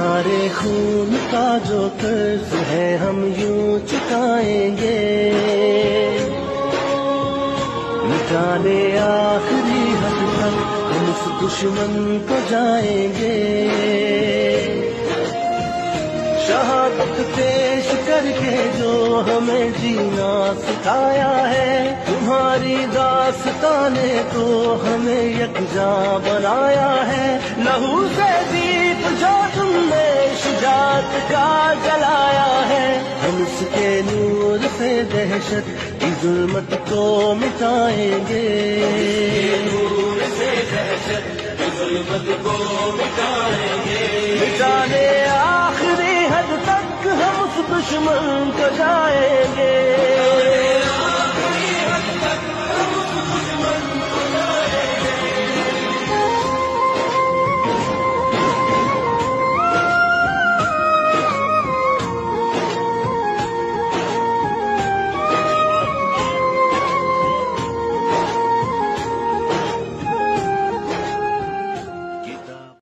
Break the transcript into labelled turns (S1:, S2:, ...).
S1: तुम्हारे खून का जो कर्ज है हम यूं चुकाएंगे, मिटाने आखिरी हद तक हम उस दुश्मन को जाएंगे। शहादत पेश करके जो हमें जीना सिखाया है, तुम्हारी दास्ताने तो हमें यकजा बनाया है। लहू से दीप जो तुमने शुजात का जलाया है, हम उसके नूर से दहशत की जुल्मत को मिटाएंगे, नूर से दहशत की जुल्मत को मिटाएंगे। मिटाने आखिरी हद तक हम उस दुश्मन को जाएंगे।